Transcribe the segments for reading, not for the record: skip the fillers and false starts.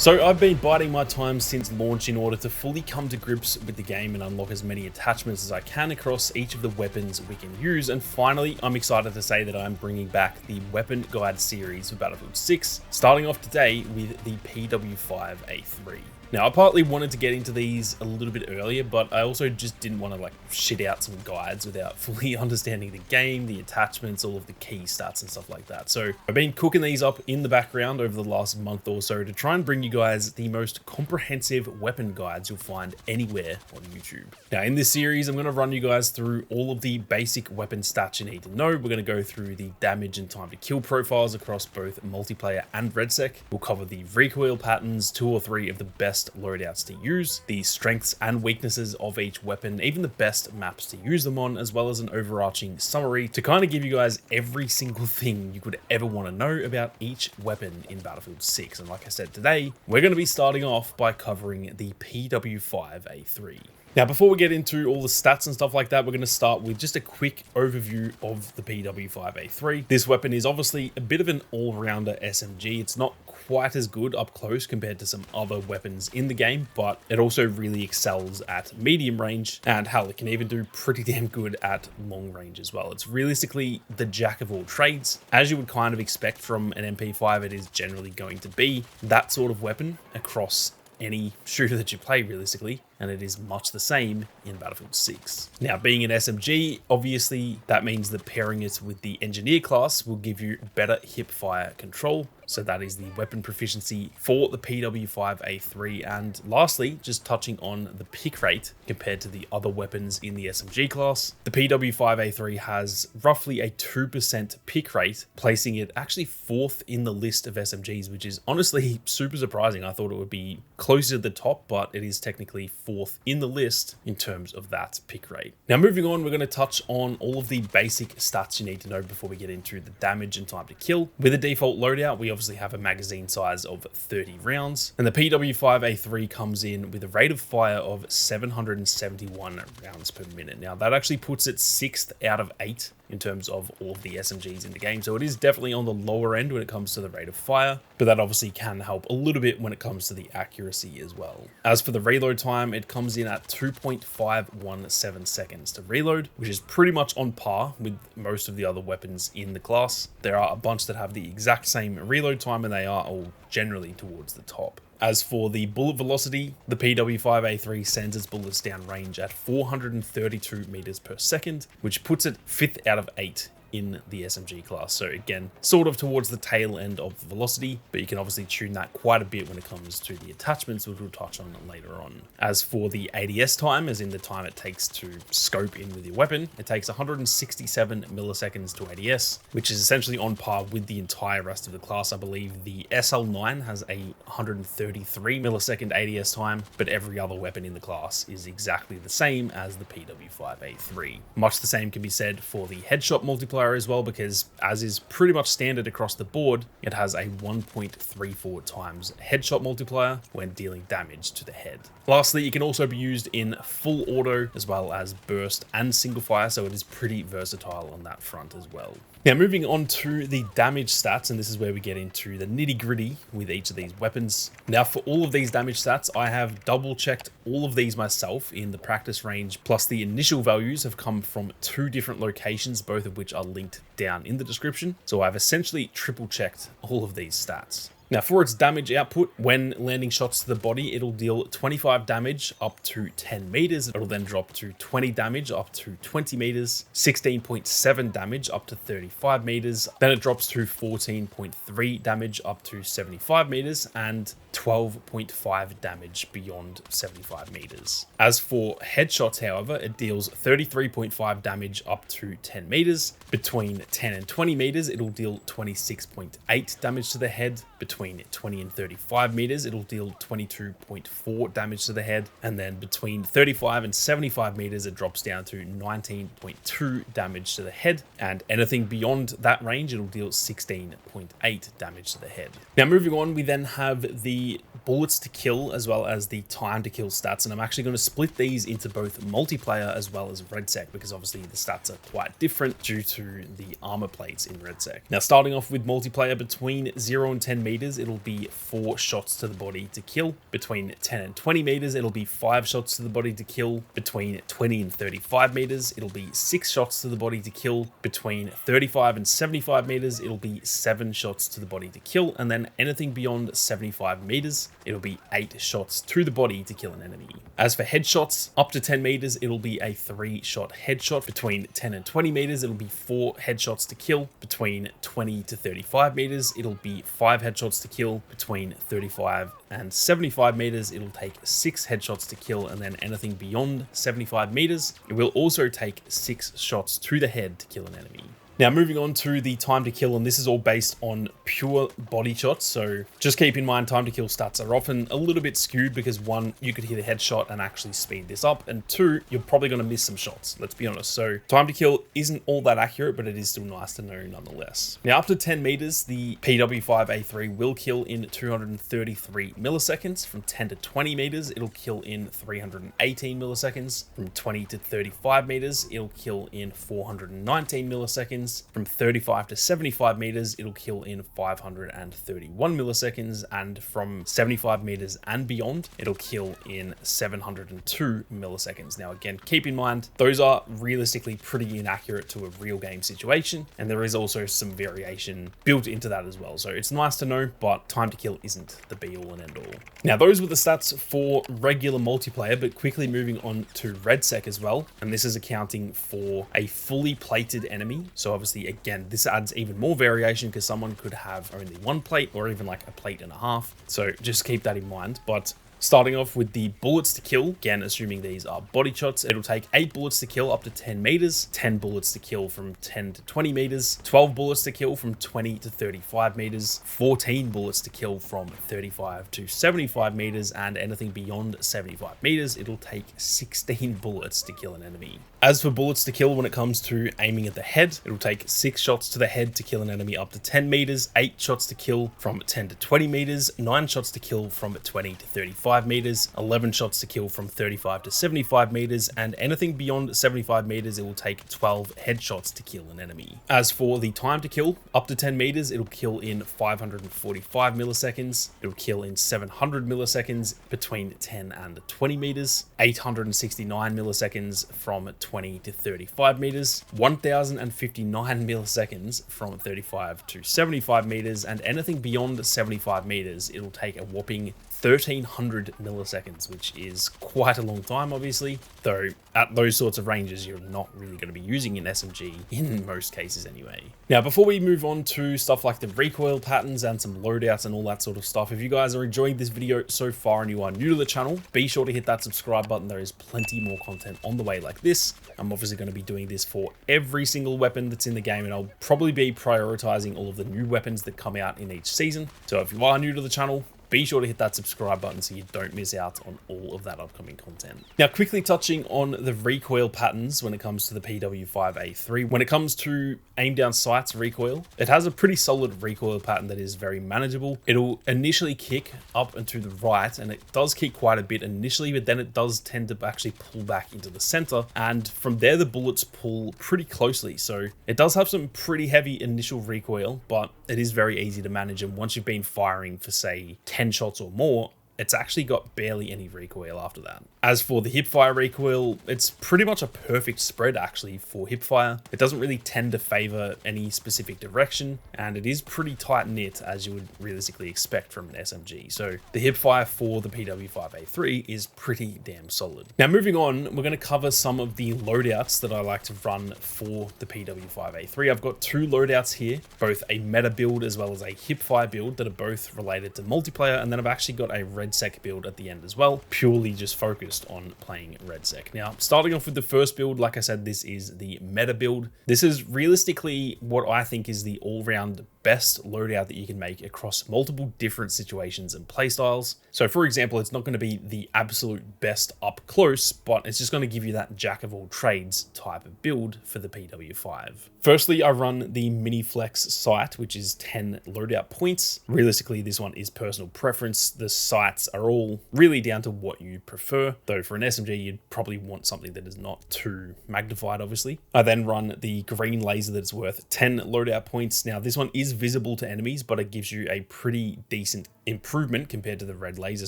So I've been biding my time since launch in order to fully come to grips with the game and unlock as many attachments as I can across each of the weapons we can use, and finally I'm excited to say that I'm bringing back the weapon guide series for Battlefield 6, starting off today with the PW5A3. Now, I partly wanted to get into these a little bit earlier, but I also just didn't want to shit out some guides without fully understanding the game, the attachments, all of the key stats and stuff like that. So I've been cooking these up in the background over the last month or so to try and bring you guys the most comprehensive weapon guides you'll find anywhere on YouTube. Now, in this series, I'm going to run you guys through all of the basic weapon stats you need to know. We're going to go through the damage and time to kill profiles across both multiplayer and RedSec. We'll cover the recoil patterns, 2 or 3 of the best loadouts to use, the strengths and weaknesses of each weapon, even the best maps to use them on, as well as an overarching summary to kind of give you guys every single thing you could ever want to know about each weapon in Battlefield 6. And like I said, today we're going to be starting off by covering the PW5A3. Now, before we get into all the stats and stuff like that, we're going to start with just a quick overview of the PW5A3. This weapon is obviously a bit of an all-rounder SMG. It's not quite as good up close compared to some other weapons in the game, but it also really excels at medium range, and hell, it can even do pretty damn good at long range as well. It's realistically the jack of all trades. As you would kind of expect from an MP5, it is generally going to be that sort of weapon across any shooter that you play realistically, and it is much the same in Battlefield 6. Now, being an SMG, obviously that means that pairing it with the engineer class will give you better hip fire control. So that is the weapon proficiency for the PW5A3. And lastly, just touching on the pick rate compared to the other weapons in the SMG class, the PW5A3 has roughly a 2% pick rate, placing it actually 4th in the list of SMGs, which is honestly super surprising. I thought it would be closer to the top, but it is technically 4th in the list in terms of that pick rate. Now, moving on, we're going to touch on all of the basic stats you need to know before we get into the damage and time to kill. With a default loadout, we obviously have a magazine size of 30 rounds, and the PW5A3 comes in with a rate of fire of 771 rounds per minute. Now, that actually puts it 6th out of 8 in terms of all of the SMGs in the game, so it is definitely on the lower end when it comes to the rate of fire, but that obviously can help a little bit when it comes to the accuracy as well. As for the reload time, it comes in at 2.517 seconds to reload, which is pretty much on par with most of the other weapons in the class. There are a bunch that have the exact same reload time, and they are all generally towards the top. As for the bullet velocity, the PW5A3 sends its bullets down range at 432 meters per second, which puts it 5th out of 8 in the SMG class. So again, sort of towards the tail end of the velocity, but you can obviously tune that quite a bit when it comes to the attachments, which we'll touch on later on. As for the ADS time, as in the time it takes to scope in with your weapon, it takes 167 milliseconds to ADS, which is essentially on par with the entire rest of the class. I believe the SL9 has a 133 millisecond ADS time, but every other weapon in the class is exactly the same as the PW5A3. Much the same can be said for the headshot multiplier as well, because as is pretty much standard across the board, it has a 1.34 times headshot multiplier when dealing damage to the head. Lastly, it can also be used in full auto as well as burst and single fire, so it is pretty versatile on that front as well. Now, moving on to the damage stats, and this is where we get into the nitty gritty with each of these weapons. Now, for all of these damage stats, I have double checked all of these myself in the practice range, plus the initial values have come from 2 different locations, both of which are linked down in the description. So I've essentially triple checked all of these stats. Now, for its damage output, when landing shots to the body, it'll deal 25 damage up to 10 meters. It'll then drop to 20 damage up to 20 meters, 16.7 damage up to 35 meters. Then it drops to 14.3 damage up to 75 meters and 12.5 damage beyond 75 meters. As for headshots, however, it deals 33.5 damage up to 10 meters. Between 10 and 20 meters, it'll deal 26.8 damage to the head. Between 20 and 35 meters, it'll deal 22.4 damage to the head. And then between 35 and 75 meters, it drops down to 19.2 damage to the head. And anything beyond that range, it'll deal 16.8 damage to the head. Now, moving on, we then have the bullets to kill as well as the time to kill stats, and I'm actually going to split these into both multiplayer as well as RedSec, because obviously the stats are quite different due to the armor plates in RedSec. Now, starting off with multiplayer, between 0 and 10 meters meters, it'll be 4 shots to the body to kill. Between 10 and 20 meters, it'll be 5 shots to the body to kill. Between 20 and 35 meters, it'll be 6 shots to the body to kill. Between 35 and 75 meters, it'll be 7 shots to the body to kill. And then anything beyond 75 meters, it'll be 8 shots to the body to kill an enemy. As for headshots, up to 10 meters, it'll be a 3-shot headshot. Between 10 and 20 meters, it'll be 4 headshots to kill. Between 20 to 35 meters, it'll be 5 headshots to kill. Between 35 and 75 meters, it'll take 6 headshots to kill. And then anything beyond 75 meters, it will also take 6 shots to the head to kill an enemy. Now moving on to the time to kill, and this is all based on pure body shots. So just keep in mind, time to kill stats are often a little bit skewed because 1, you could hit a headshot and actually speed this up, and 2, you're probably going to miss some shots, let's be honest. So time to kill isn't all that accurate, but it is still nice to know nonetheless. Now up to 10 meters, the PW5A3 will kill in 233 milliseconds. From 10 to 20 meters, it'll kill in 318 milliseconds. From 20 to 35 meters, it'll kill in 419 milliseconds. From 35 to 75 meters, it'll kill in 531 milliseconds, and from 75 meters and beyond, it'll kill in 702 milliseconds. Now again, keep in mind, those are realistically pretty inaccurate to a real game situation, and there is also some variation built into that as well. So it's nice to know, but time to kill isn't the be all and end all. Now those were the stats for regular multiplayer, but quickly moving on to RedSec as well, and this is accounting for a fully plated enemy. So obviously, again, this adds even more variation because someone could have only 1 plate or even like a plate and a half. So just keep that in mind. But starting off with the bullets to kill, again, assuming these are body shots, it'll take 8 bullets to kill up to 10 meters, 10 bullets to kill from 10 to 20 meters, 12 bullets to kill from 20 to 35 meters, 14 bullets to kill from 35 to 75 meters, and anything beyond 75 meters, it'll take 16 bullets to kill an enemy. As for bullets to kill when it comes to aiming at the head, it'll take 6 shots to the head to kill an enemy up to 10 meters, 8 shots to kill from 10 to 20 meters, 9 shots to kill from 20 to 35 meters, 11 shots to kill from 35 to 75 meters, and anything beyond 75 meters, it will take 12 headshots to kill an enemy. As for the time to kill, up to 10 meters, it'll kill in 545 milliseconds, it'll kill in 700 milliseconds between 10 and 20 meters, 869 milliseconds from 20 to 35 meters, 1059 milliseconds from 35 to 75 meters, and anything beyond 75 meters, it'll take a whopping 1300 milliseconds, which is quite a long time, obviously, though at those sorts of ranges, you're not really going to be using an SMG in most cases anyway. Now, before we move on to stuff like the recoil patterns and some loadouts and all that sort of stuff, if you guys are enjoying this video so far and you are new to the channel, be sure to hit that subscribe button. There is plenty more content on the way like this. I'm obviously going to be doing this for every single weapon that's in the game, and I'll probably be prioritizing all of the new weapons that come out in each season. So if you are new to the channel, be sure to hit that subscribe button so you don't miss out on all of that upcoming content. Now, quickly touching on the recoil patterns when it comes to the PW5A3. When it comes to aim down sights recoil, it has a pretty solid recoil pattern that is very manageable. It'll initially kick up and to the right, and it does kick quite a bit initially, but then it does tend to actually pull back into the center, and from there the bullets pull pretty closely. So it does have some pretty heavy initial recoil, but it is very easy to manage, and once you've been firing for say 10 shots or more, it's actually got barely any recoil after that. As for the hipfire recoil, it's pretty much a perfect spread actually for hipfire. It doesn't really tend to favor any specific direction, and it is pretty tight knit as you would realistically expect from an SMG. So the hipfire for the PW5A3 is pretty damn solid. Now moving on, we're going to cover some of the loadouts that I like to run for the PW5A3. I've got 2 loadouts here, both a meta build as well as a hipfire build that are both related to multiplayer, and then I've actually got a RedSec build at the end as well, purely just focused on playing RedSec. Now, starting off with the first build, like I said, this is the meta build. This is realistically what I think is the all-round best loadout that you can make across multiple different situations and playstyles. So for example, it's not going to be the absolute best up close, but it's just going to give you that jack of all trades type of build for the PW5. Firstly, I run the mini flex sight, which is 10 loadout points. Realistically, this one is personal preference. The sights are all really down to what you prefer, though for an SMG, you'd probably want something that is not too magnified, obviously. I then run the green laser that's worth 10 loadout points. Now, this one is is visible to enemies, but it gives you a pretty decent improvement compared to the red laser.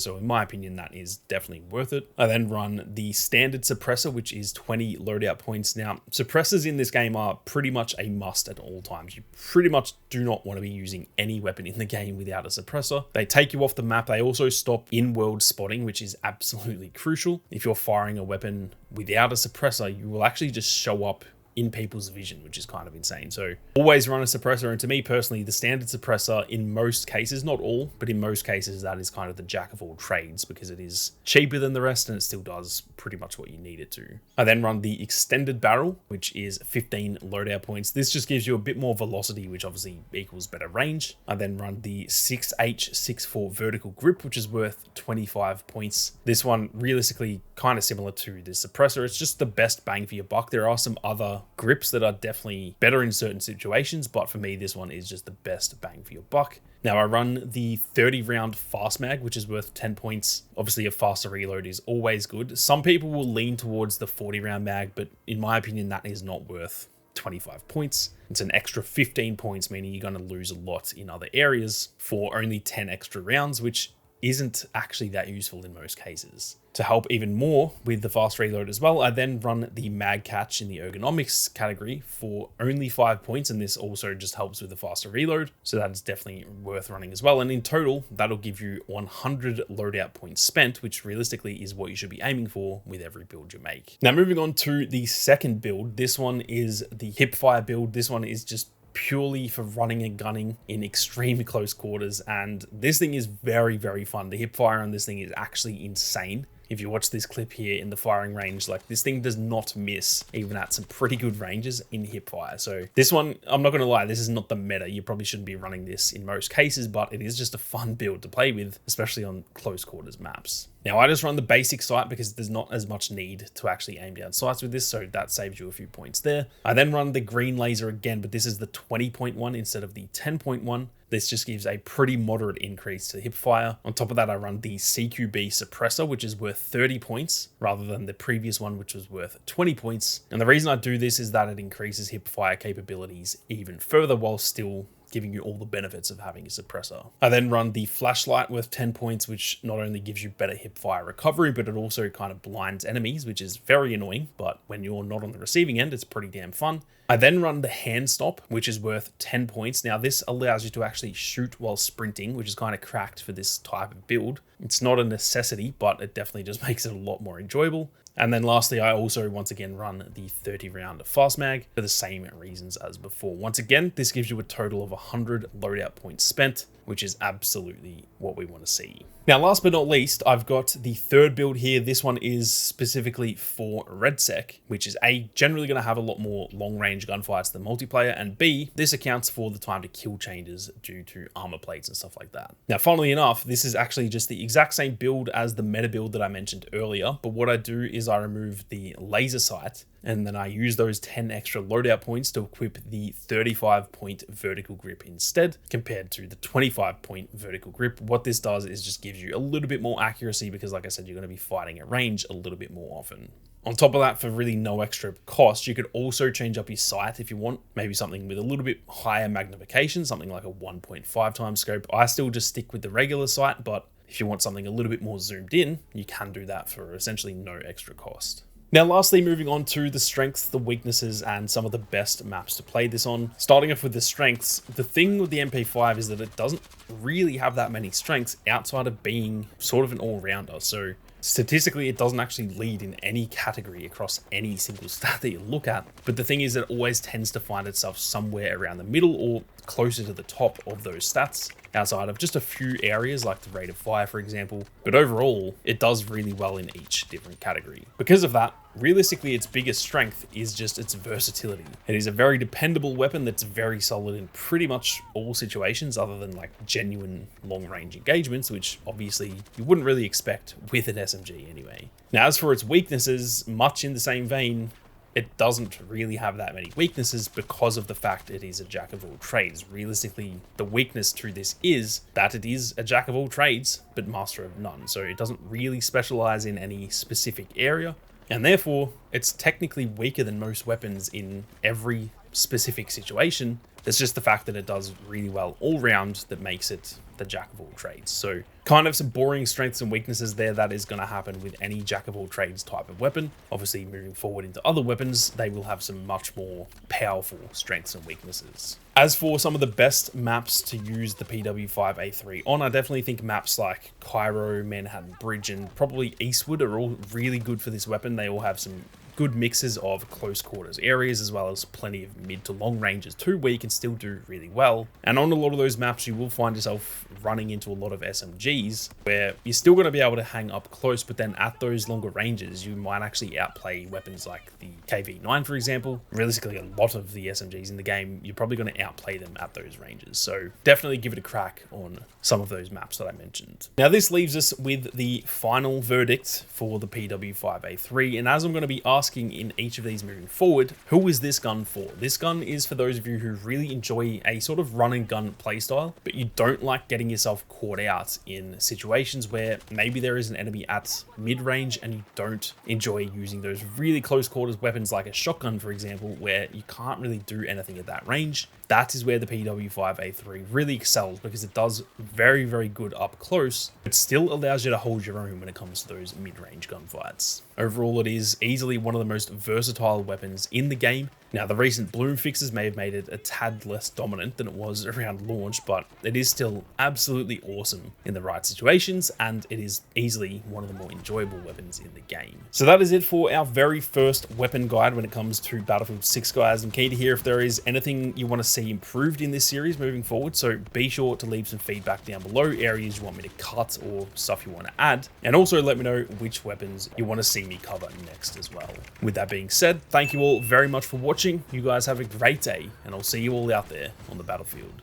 So in my opinion, that is definitely worth it. I then run the standard suppressor, which is 20 loadout points. Now, suppressors in this game are pretty much a must at all times. You pretty much do not want to be using any weapon in the game without a suppressor. They take you off the map. They also stop in-world spotting, which is absolutely crucial. If you're firing a weapon without a suppressor, you will actually just show up in people's vision, which is kind of insane. So always run a suppressor. And to me personally, the standard suppressor in most cases, not all, but in most cases, that is kind of the jack of all trades because it is cheaper than the rest and it still does pretty much what you need it to. I then run the extended barrel, which is 15 loadout points. This just gives you a bit more velocity, which obviously equals better range. I then run the 6H64 vertical grip, which is worth 25 points. This one realistically kind of similar to the suppressor. It's just the best bang for your buck. There are some other grips that are definitely better in certain situations, but for me, this one is just the best bang for your buck. Now I run the 30 round fast mag, which is worth 10 points. Obviously a faster reload is always good. Some people will lean towards the 40 round mag, but in my opinion, that is not worth 25 points. It's an extra 15 points, meaning you're going to lose a lot in other areas for only 10 extra rounds, which isn't actually that useful in most cases. To help even more with the fast reload as well, I then run the mag catch in the ergonomics category for only 5 points, and this also just helps with the faster reload, so that is definitely worth running as well. And in total, that'll give you 100 loadout points spent, which realistically is what you should be aiming for with every build you make. Now moving on to the second build, this one is the hipfire build. This one is just purely for running and gunning in extreme close quarters, and this thing is very, very fun. The hip fire on this thing is actually insane. If you watch this clip here in the firing range, like this thing does not miss even at some pretty good ranges in hip fire. So this one, I'm not going to lie, this is not the meta. You probably shouldn't be running this in most cases, but it is just a fun build to play with, especially on close quarters maps. Now I just run the basic sight because there's not as much need to actually aim down sights with this, so that saves you a few points there. I then run the green laser again, but this is the 20.1 instead of the 10.1. This just gives a pretty moderate increase to hip fire. On top of that, I run the CQB suppressor, which is worth 30 points rather than the previous one, which was worth 20 points. And the reason I do this is that it increases hip fire capabilities even further while still giving you all the benefits of having a suppressor. I then run the flashlight worth 10 points, which not only gives you better hip fire recovery, but it also kind of blinds enemies, which is very annoying, but when you're not on the receiving end, it's pretty damn fun. I then run the hand stop, which is worth 10 points. Now this allows you to actually shoot while sprinting, which is kind of cracked for this type of build. It's not a necessity, but it definitely just makes it a lot more enjoyable. And then lastly, I also once again run the 30 round fast mag for the same reasons as before. Once again, this gives you a total of 100 loadout points spent, which is absolutely what we want to see. Now, last but not least, I've got the third build here. This one is specifically for RedSec, which is A, generally going to have a lot more long-range gunfights than multiplayer, and B, this accounts for the time to kill changes due to armor plates and stuff like that. Now, funnily enough, this is actually just the exact same build as the meta build that I mentioned earlier, but what I do is I remove the laser sight, and then I use those 10 extra loadout points to equip the 35-point vertical grip instead, compared to the 25-point vertical grip. What this does is just gives you a little bit more accuracy because, like I said, you're going to be fighting at range a little bit more often. On top of that, for really no extra cost, you could also change up your sight if you want, maybe something with a little bit higher magnification, something like a 1.5 times scope. I still just stick with the regular sight, but if you want something a little bit more zoomed in, you can do that for essentially no extra cost. Now, lastly, moving on to the strengths, the weaknesses, and some of the best maps to play this on. Starting off with the strengths, the thing with the MP5 is that it doesn't really have that many strengths outside of being sort of an all-rounder. So statistically, it doesn't actually lead in any category across any single stat that you look at. But the thing is, it always tends to find itself somewhere around the middle or closer to the top of those stats, outside of just a few areas like the rate of fire, for example. But overall, it does really well in each different category. Because of that, realistically, its biggest strength is just its versatility. It is a very dependable weapon that's very solid in pretty much all situations other than like genuine long-range engagements, which obviously you wouldn't really expect with an SMG anyway. Now, as for its weaknesses, much in the same vein, it doesn't really have that many weaknesses because of the fact it is a jack of all trades. Realistically, the weakness to this is that it is a jack of all trades, but master of none. So it doesn't really specialize in any specific area, and therefore it's technically weaker than most weapons in every specific situation, It's just the fact that it does really well all round that makes it the jack of all trades. So kind of some boring strengths and weaknesses there. That is going to happen with any jack of all trades type of weapon. Obviously, moving forward into other weapons, they will have some much more powerful strengths and weaknesses. As for some of the best maps to use the PW5A3 on, I definitely think maps like Cairo, Manhattan Bridge, and probably Eastwood are all really good for this weapon. They all have some good mixes of close quarters areas, as well as plenty of mid to long ranges too, where you can still do really well. And on a lot of those maps, you will find yourself running into a lot of SMGs, where you're still going to be able to hang up close, but then at those longer ranges, you might actually outplay weapons like the KV9, for example. Realistically, a lot of the SMGs in the game, you're probably going to outplay them at those ranges. So definitely give it a crack on some of those maps that I mentioned. Now, this leaves us with the final verdict for the PW5A3, and as I'm going to be asking in each of these moving forward, who is this gun for? This gun is for those of you who really enjoy a sort of run and gun playstyle, but you don't like getting yourself caught out in situations where maybe there is an enemy at mid-range and you don't enjoy using those really close quarters weapons like a shotgun, for example, where you can't really do anything at that range. That is where the PW5A3 really excels, because it does very, very good up close, but still allows you to hold your own when it comes to those mid-range gunfights. Overall, it is easily one of the most versatile weapons in the game. Now, the recent bloom fixes may have made it a tad less dominant than it was around launch, but it is still absolutely awesome in the right situations, and it is easily one of the more enjoyable weapons in the game. So that is it for our very first weapon guide when it comes to Battlefield 6, guys. I'm keen to hear if there is anything you want to see improved in this series moving forward, so be sure to leave some feedback down below, areas you want me to cut or stuff you want to add, and also let me know which weapons you want to see me cover next as well. With that being said, thank you all very much for watching. You guys have a great day, and I'll see you all out there on the battlefield.